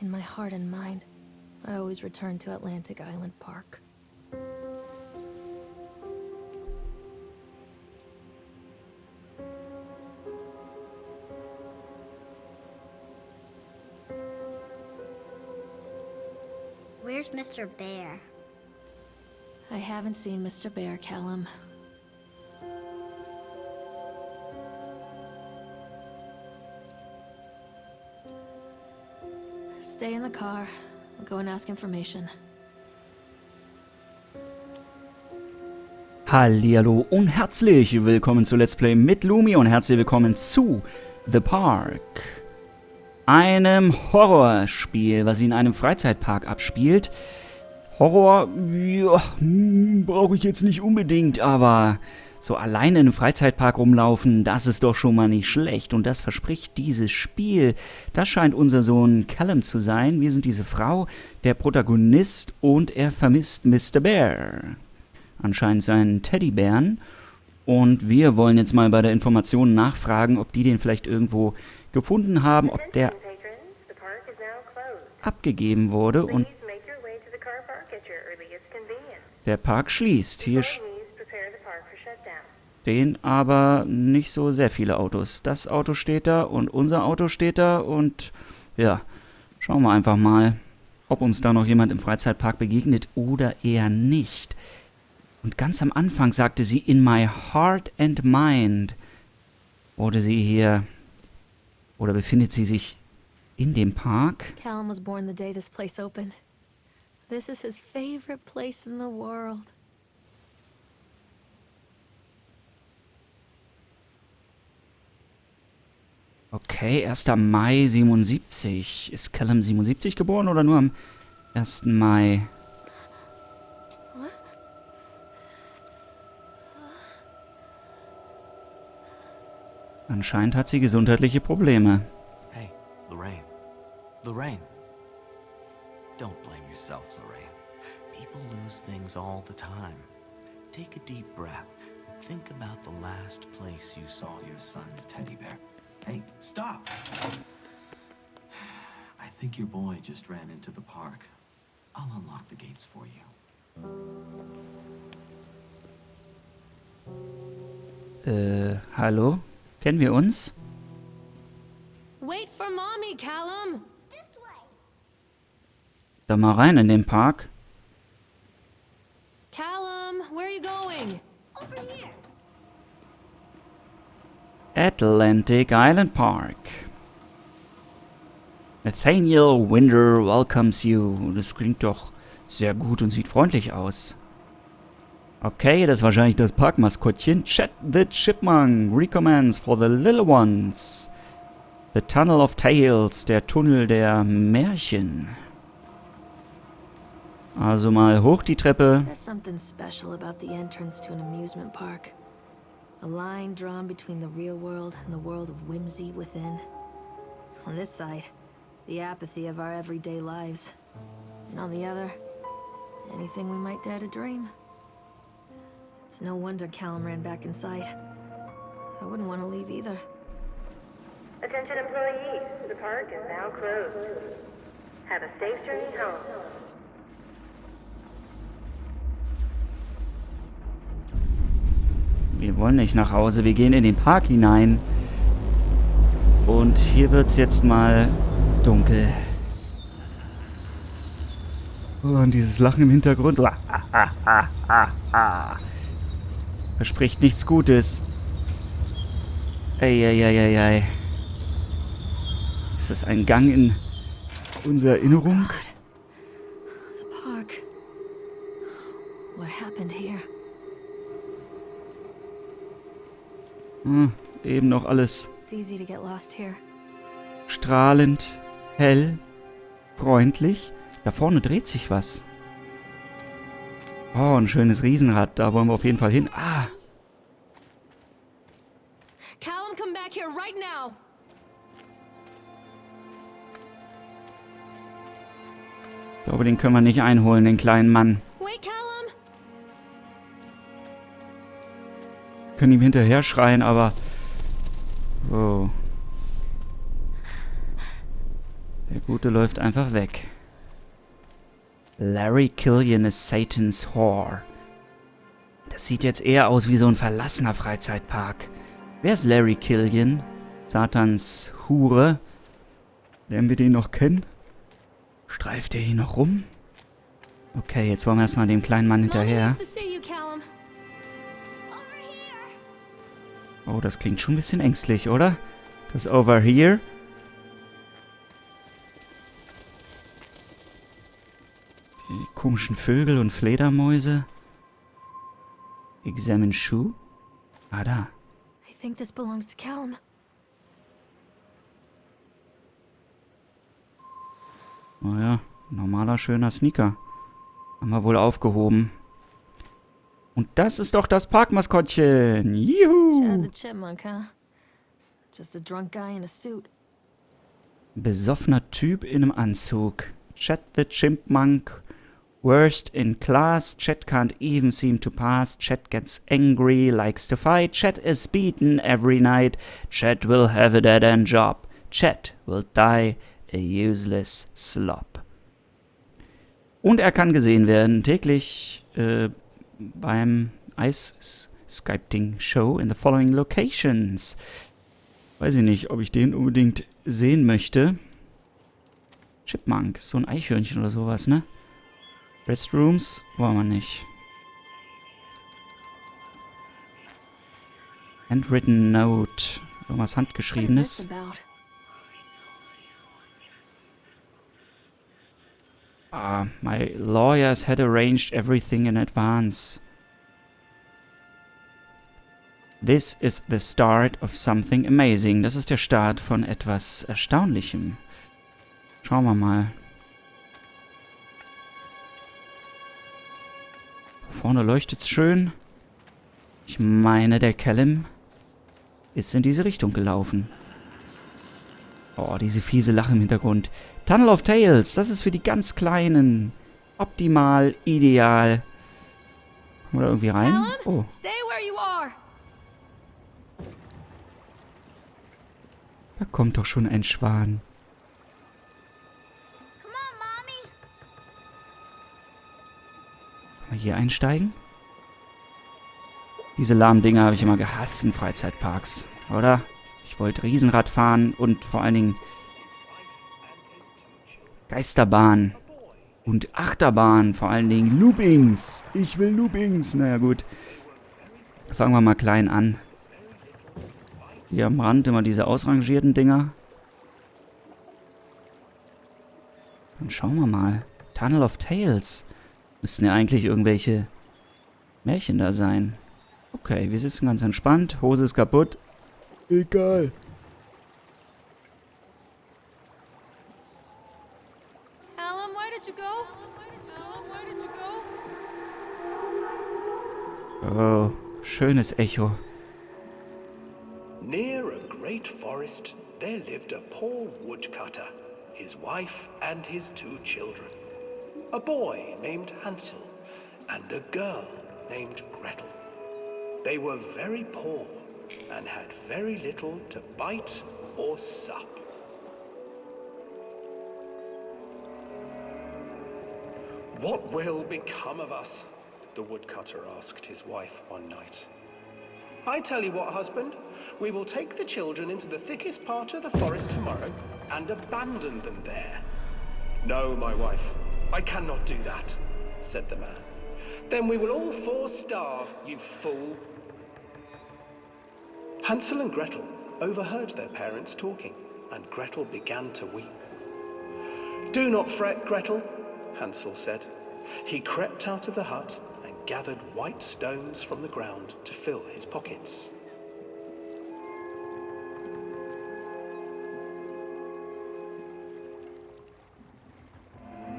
In my heart and mind, I always return to Atlantic Island Park. Where's Mr. Bear? I haven't seen Mr. Bear, Callum. Stay in the car. I'll go and ask information. Hallihallo und herzlich willkommen zu Let's Play mit Loomey und herzlich willkommen zu The Park. Einem Horrorspiel, was sich in einem Freizeitpark abspielt. Horror, ja, brauche ich jetzt nicht unbedingt, aber so alleine in einem Freizeitpark rumlaufen, das ist doch schon mal nicht schlecht. Und das verspricht dieses Spiel. Das scheint unser Sohn Callum zu sein. Wir sind diese Frau, der Protagonist, und er vermisst Mr. Bear. Anscheinend seinen Teddybären. Und wir wollen jetzt mal bei der Information nachfragen, ob die den vielleicht irgendwo gefunden haben, ob der abgegeben wurde und der Park schließt. Hier stehen aber nicht so sehr viele Autos. Das Auto steht da und unser Auto steht da und ja, schauen wir einfach mal, ob uns da noch jemand im Freizeitpark begegnet oder eher nicht. Und ganz am Anfang sagte sie, in my heart and mind. Wurde sie hier, oder befindet sie sich in dem Park? Callum was born the day this place opened. This is his favorite place in the world. Okay, 1. Mai 77. Ist Callum 77 geboren oder nur am 1. Mai? Anscheinend hat sie gesundheitliche Probleme. Hey, Lorraine. Lorraine. Don't blame yourself, Lorraine. People lose things all the time. Take a deep breath and think about the last place you saw your son's teddy bear. Hey, stop! I think your boy just ran into the park. I'll unlock the gates for you. Hallo? Kennen wir uns? Wait for mommy, Callum! This way. Da mal rein in den Park. Callum, where are you going? Over here. Atlantic Island Park. Nathaniel Winder welcomes you. Das klingt doch sehr gut und sieht freundlich aus. Okay, das ist wahrscheinlich das Parkmaskottchen. Chat the Chipmunk recommends for the little ones. The Tunnel of Tales, der Tunnel der Märchen. Also mal hoch die Treppe. There's something special about the entrance to an amusement park. A line drawn between the real world and the world of whimsy within. On this side, the apathy of our everyday lives. And on the other, anything we might dare to dream. It's no wonder Callum ran back inside. I wouldn't want to leave either. Attention employees, the park is now closed. Have a safe journey home. Wir wollen nicht nach Hause, wir gehen in den Park hinein. Und hier wird's jetzt mal dunkel. Oh, und dieses Lachen im Hintergrund. Verspricht nichts Gutes. Eieieiei. Ist das ein Gang in unsere Erinnerung? The park. What happened here? Eben noch alles It's easy to get lost here. strahlend, hell, freundlich. Da vorne dreht sich was. Oh, ein schönes Riesenrad. Da wollen wir auf jeden Fall hin. Ah, Callum, come back here right now! ich glaube, den können wir nicht einholen, den kleinen Mann. Wait, Callum! Wir können ihm hinterher schreien, aber... Oh. Der Gute läuft einfach weg. Larry Killian is Satan's whore. Das sieht jetzt eher aus wie so ein verlassener Freizeitpark. Wer ist Larry Killian? Satans Hure. Lernen wir den noch kennen? Streift er hier noch rum? Okay, jetzt wollen wir erstmal dem kleinen Mann hinterher. Oh, das klingt schon ein bisschen ängstlich, oder? Das Over Here. Die komischen Vögel und Fledermäuse. Examine Shoe. Ah, da. I think this belongs to Callum. Naja, normaler, schöner Sneaker. Haben wir wohl aufgehoben. Und das ist doch das Parkmaskottchen. Juhu! Chad the Chipmunk, huh? Just a drunk guy in a suit. Besoffener Typ in einem Anzug. Chad the Chipmunk. Worst in class. Chad can't even seem to pass. Chad gets angry, likes to fight. Chad is beaten every night. Chad will have a dead-end job. Chad will die a useless slob. Und er kann gesehen werden täglich beim Ice-Sculpting-Show in the following locations. Weiß ich nicht, ob ich den unbedingt sehen möchte. Chipmunk, so ein Eichhörnchen oder sowas, ne? Restrooms wollen wir nicht. Handwritten Note. Irgendwas Handgeschriebenes. My lawyers had arranged everything in advance. This is the start of something amazing. Das ist der Start von etwas Erstaunlichem. Schauen wir mal. Vorne leuchtet's schön. Ich meine, der Callum ist in diese Richtung gelaufen. Oh, diese fiese Lache im Hintergrund. Tunnel of Tales, das ist für die ganz Kleinen. Optimal, ideal. Kommen wir da irgendwie rein? Oh. Stay where you are. Da kommt doch schon ein Schwan. Come on, Mommy. Können wir hier einsteigen? Diese lahmen Dinger habe ich immer gehasst in Freizeitparks, oder? Ich wollte Riesenrad fahren und vor allen Dingen Geisterbahn und Achterbahn, vor allen Dingen Loopings. Ich will Loopings. Naja, gut. Fangen wir mal klein an. Hier am Rand immer diese ausrangierten Dinger. Dann schauen wir mal. Tunnel of Tales. Müssten ja eigentlich irgendwelche Märchen da sein. Okay, wir sitzen ganz entspannt. Hose ist kaputt. Egal. Callum, where did you go? Callum, where did you go? Oh, schönes Echo. Near a great forest, there lived a poor woodcutter, his wife and his 2 children. A boy named Hänsel and a girl named Gretel. They were very poor and had very little to bite or sup. What will become of us? The woodcutter asked his wife one night. I tell you what, husband, we will take the children into the thickest part of the forest tomorrow and abandon them there. No, my wife, I cannot do that, said the man. Then we will all 4 starve, you fool. Hänsel and Gretel overheard their parents talking, and Gretel began to weep. Do not fret, Gretel, Hänsel said. He crept out of the hut and gathered white stones from the ground to fill his pockets.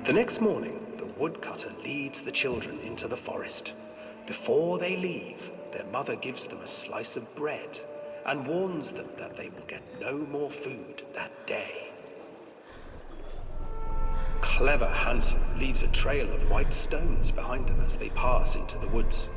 The next morning, the woodcutter leads the children into the forest. Before they leave, their mother gives them a slice of bread and warns them that they will get no more food that day. Clever Hänsel leaves a trail of white stones behind them as they pass into the woods.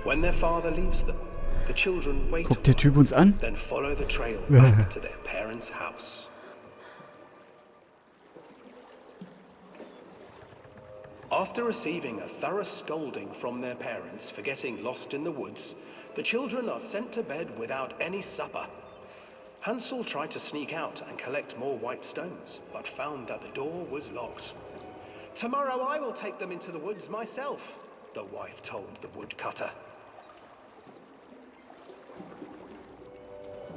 When their father leaves them, the children wait Guckt der Typ uns an? then follow the trail back to their parents' house. After receiving a thorough scolding from their parents for getting lost in the woods, the children are sent to bed without any supper. Hänsel tried to sneak out and collect more white stones, but found that the door was locked. "Tomorrow I will take them into the woods myself," the wife told the woodcutter.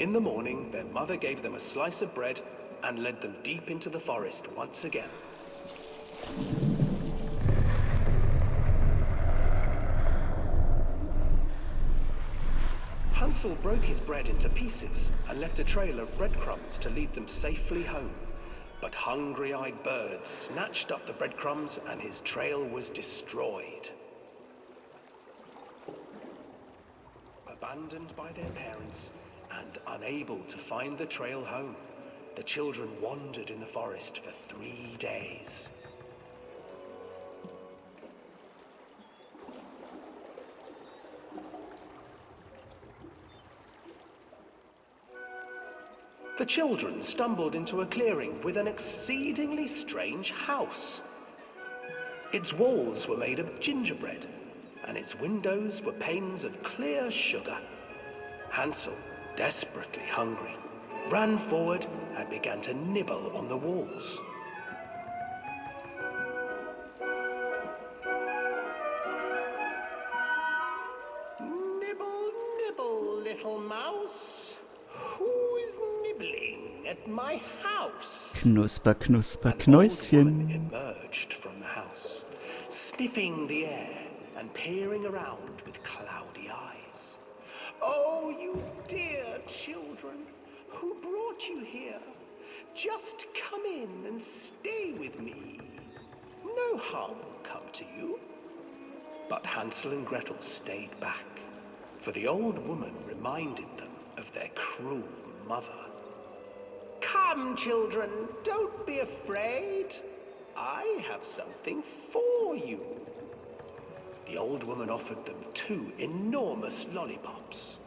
In the morning, their mother gave them a slice of bread and led them deep into the forest once again. Hänsel broke his bread into pieces and left a trail of breadcrumbs to lead them safely home. But hungry-eyed birds snatched up the breadcrumbs and his trail was destroyed. Abandoned by their parents and unable to find the trail home, the children wandered in the forest for 3 days. The children stumbled into a clearing with an exceedingly strange house. Its walls were made of gingerbread, and its windows were panes of clear sugar. Hänsel, desperately hungry, ran forward and began to nibble on the walls. "Nibble, nibble, little mouse. Who's nibbling at my house?" Knusper, knusper, An old woman Knäuschen. emerged from the house, sniffing the air and peering around with cloudy eyes. "Oh, you dear children, who brought you here? Just come in and stay with me. No harm will come to you." But Hänsel and Gretel stayed back, for the old woman reminded them of their cruel mother. "Come, children, don't be afraid. I have something for you." The old woman offered them 2 enormous lollipops.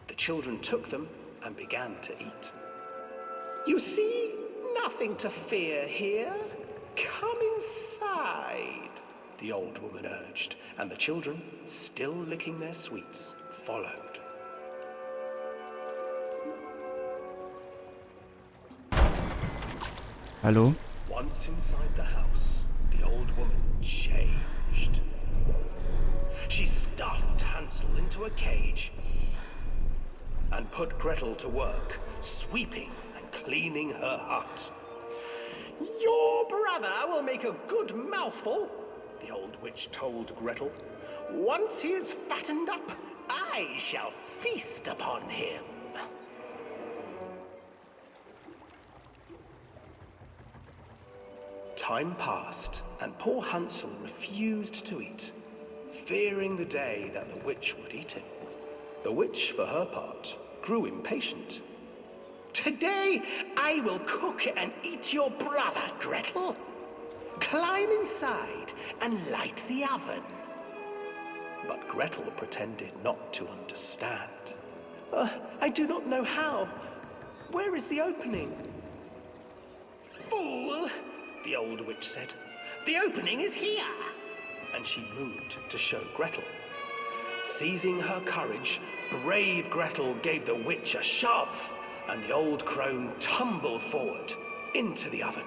The children took them and began to eat. "You see, nothing to fear here. Come inside," the old woman urged, and the children, still licking their sweets, followed. Hallo? Once inside the house, the old woman changed. She stuffed Hänsel into a cage and put Gretel to work, sweeping and cleaning her hut. "Your brother will make a good mouthful," the old witch told Gretel. "Once he is fattened up, I shall feast upon him." Time passed, and poor Hänsel refused to eat, fearing the day that the witch would eat him. The witch, for her part, grew impatient. "Today I will cook and eat your brother, Gretel. Climb inside and light the oven." But Gretel pretended not to understand. "I do not know how. Where is the opening?" "Fool!" the old witch said. "The opening is here." And she moved to show Gretel. Seizing her courage, brave Gretel gave the witch a shove, and the old crone tumbled forward into the oven.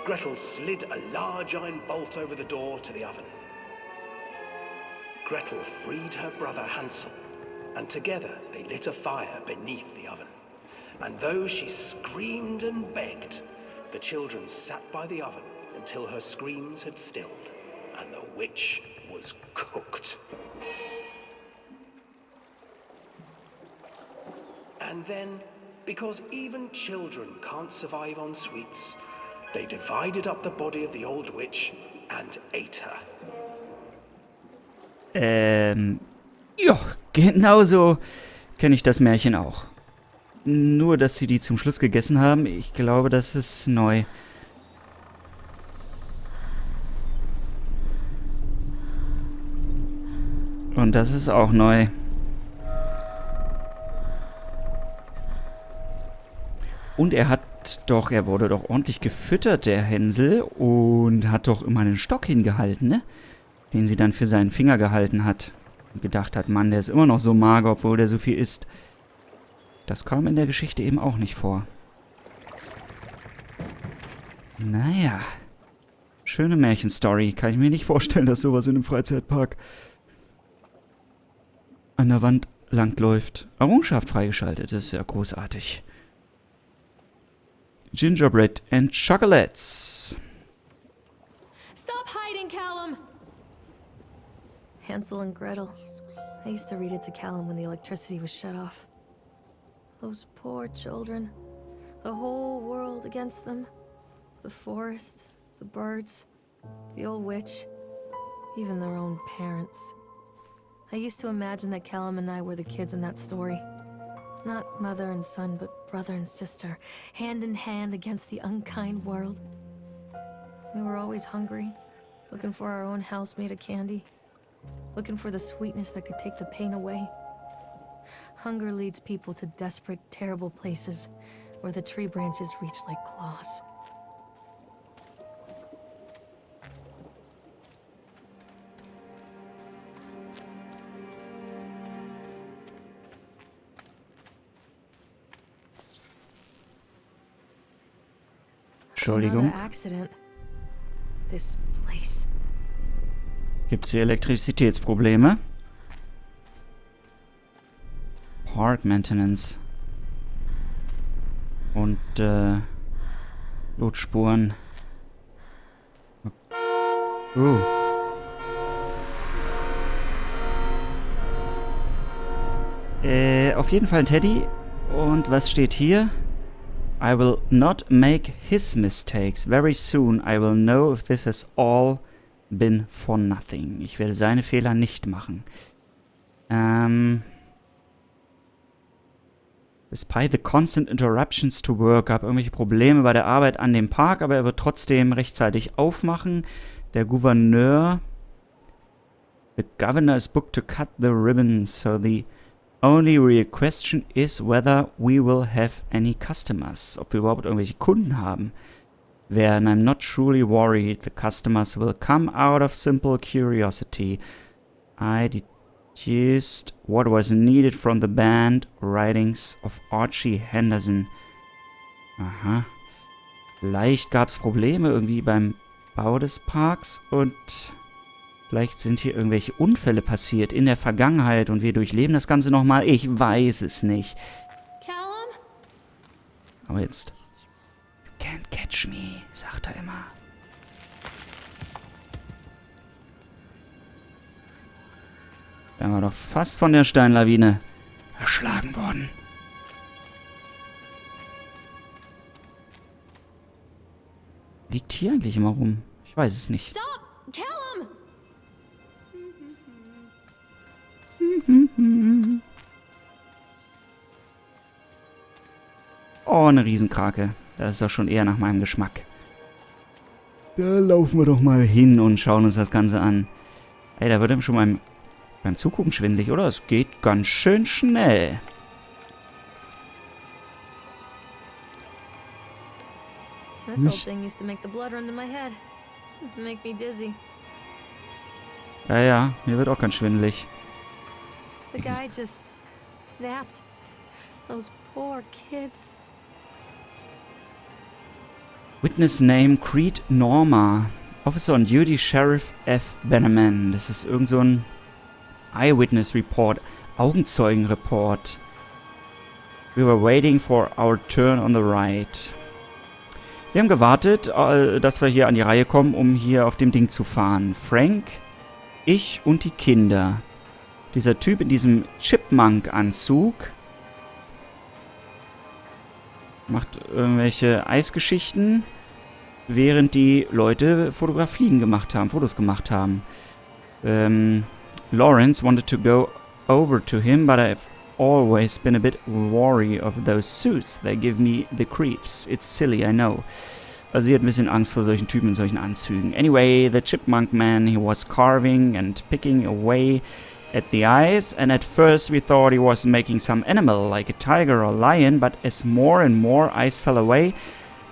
Gretel slid a large iron bolt over the door to the oven. Gretel freed her brother Hänsel, and together they lit a fire beneath the oven. And though she screamed and begged, the children sat by the oven until her screams had stilled, and the witch was cooked. And then, because even children can't survive on sweets, they divided up the body of the old witch and ate her. Ja, genauso kenne ich das Märchen auch. Nur, dass sie die zum Schluss gegessen haben, ich glaube, das ist neu. Und das ist auch neu. Und er hat doch, er wurde doch ordentlich gefüttert, der Hänsel, und hat doch immer einen Stock hingehalten, ne? Den sie dann für seinen Finger gehalten hat. Und gedacht hat, Mann, der ist immer noch so mager, obwohl der so viel isst. Das kam in der Geschichte eben auch nicht vor. Naja. Schöne Märchenstory. Kann ich mir nicht vorstellen, dass sowas in einem Freizeitpark an der Wand langläuft. Errungenschaft freigeschaltet. Das ist ja großartig. Gingerbread and Chocolates. Stop hiding, Callum! Hänsel and Gretel. I used to read it to Callum when the electricity was shut off. Those poor children. The whole world against them. The forest, the birds, the old witch, even their own parents. I used to imagine that Callum and I were the kids in that story. Not mother and son, but brother and sister, hand in hand against the unkind world. We were always hungry, looking for our own house made of candy, looking for the sweetness that could take the pain away. Hunger leads people to desperate, terrible places where the tree branches reach like claws. Entschuldigung. Another accident. This place. Gibt's hier Elektrizitätsprobleme? Park Maintenance. Und, Blutspuren. Auf jeden Fall ein Teddy. Und was steht hier? I will not make his mistakes. Very soon I will know if this has all been for nothing. Ich werde seine Fehler nicht machen. Despite the constant interruptions to work, gab irgendwelche Probleme bei der Arbeit an dem Park, aber er wird trotzdem rechtzeitig aufmachen. Der Gouverneur. The governor is booked to cut the ribbons, so the only real question is whether we will have any customers. Ob wir überhaupt irgendwelche Kunden haben werden. I'm not truly worried. The customers will come out of simple curiosity. I deduced what was needed from the band writings of Archie Henderson. Aha. Vielleicht gab es Probleme irgendwie beim Bau des Parks und vielleicht sind hier irgendwelche Unfälle passiert in der Vergangenheit und wir durchleben das Ganze nochmal. Ich weiß es nicht. Callum? Aber jetzt... You can't catch me, sagt er immer. Da waren wir doch fast von der Steinlawine erschlagen worden. Liegt hier eigentlich immer rum? Ich weiß es nicht. Stop! Callum! Oh, eine Riesenkrake. Das ist doch schon eher nach meinem Geschmack. Da laufen wir doch mal hin und schauen uns das Ganze an. Ey, da wird ihm schon beim Zugucken schwindelig, oder? Es geht ganz schön schnell. This old thing used to make the blood run to my head. Make me dizzy. Ja, mir wird auch ganz schwindelig. The guy just snapped. Those poor kids. Witness name Creed Norma. Officer on duty Sheriff F. Bannerman. Das ist irgend so ein Eyewitness Report. Augenzeugenreport. We were waiting for our turn on the right. Wir haben gewartet, dass wir hier an die Reihe kommen, um hier auf dem Ding zu fahren. Frank, ich und die Kinder. Dieser Typ in diesem Chipmunk-Anzug macht irgendwelche Eisgeschichten, während die Leute Fotos gemacht haben. Lawrence wanted to go over to him, but I've always been a bit wary of those suits. They give me the creeps. It's silly, I know. Also sie hat ein bisschen Angst vor solchen Typen in solchen Anzügen. Anyway, the Chipmunk man, he was carving and picking away at the ice, and at first we thought he was making some animal, like a tiger or lion, but as more and more ice fell away,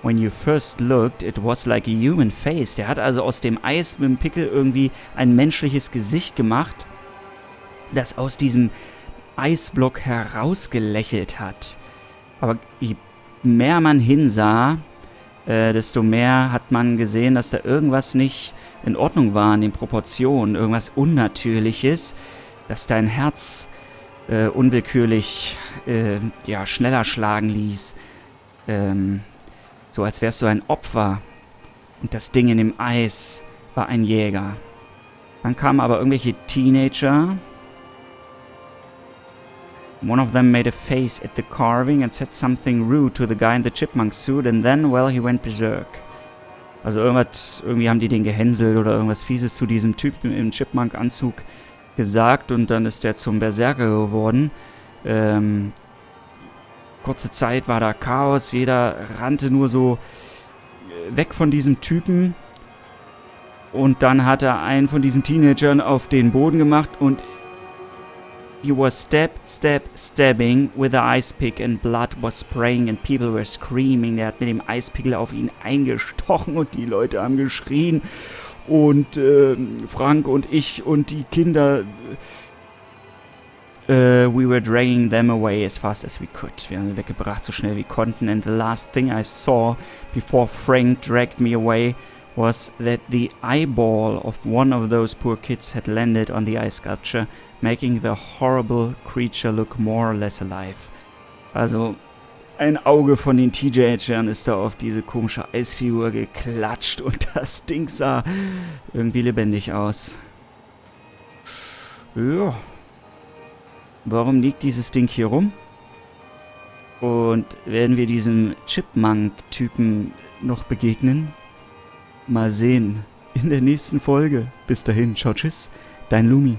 when you first looked, it was like a human face. Der hat also aus dem Eis mit dem Pickel irgendwie ein menschliches Gesicht gemacht, das aus diesem Eisblock herausgelächelt hat. Aber je mehr man hinsah, desto mehr hat man gesehen, dass da irgendwas nicht in Ordnung war in den Proportionen, irgendwas Unnatürliches, dass dein Herz unwillkürlich schneller schlagen ließ. So als wärst du ein Opfer und das Ding in dem Eis war ein Jäger. Dann kamen aber irgendwelche Teenager. One of them made a face at the carving and said something rude to the guy in the chipmunk suit, and then, well, he went berserk. Also irgendwie haben die den gehänselt oder irgendwas Fieses zu diesem Typen im Chipmunk-Anzug gesagt und dann ist der zum Berserker geworden. Kurze Zeit war da Chaos, jeder rannte nur so weg von diesem Typen und dann hat er einen von diesen Teenagern auf den Boden gemacht und he was stabbing with the ice pick and blood was spraying and people were screaming. Der hat mit dem Eispickel auf ihn eingestochen und die Leute haben geschrien. Und Frank und ich und die Kinder, we were dragging them away as fast as we could. Wir haben sie weggebracht, so schnell wie konnten. And the last thing I saw before Frank dragged me away was that the eyeball of one of those poor kids had landed on the ice sculpture, making the horrible creature look more or less alive. Also, ein Auge von den Teenagern ist da auf diese komische Eisfigur geklatscht und das Ding sah irgendwie lebendig aus. Ja. Warum liegt dieses Ding hier rum? Und werden wir diesem Chipmunk-Typen noch begegnen? Mal sehen. In der nächsten Folge. Bis dahin. Ciao, tschüss. Dein Lumi.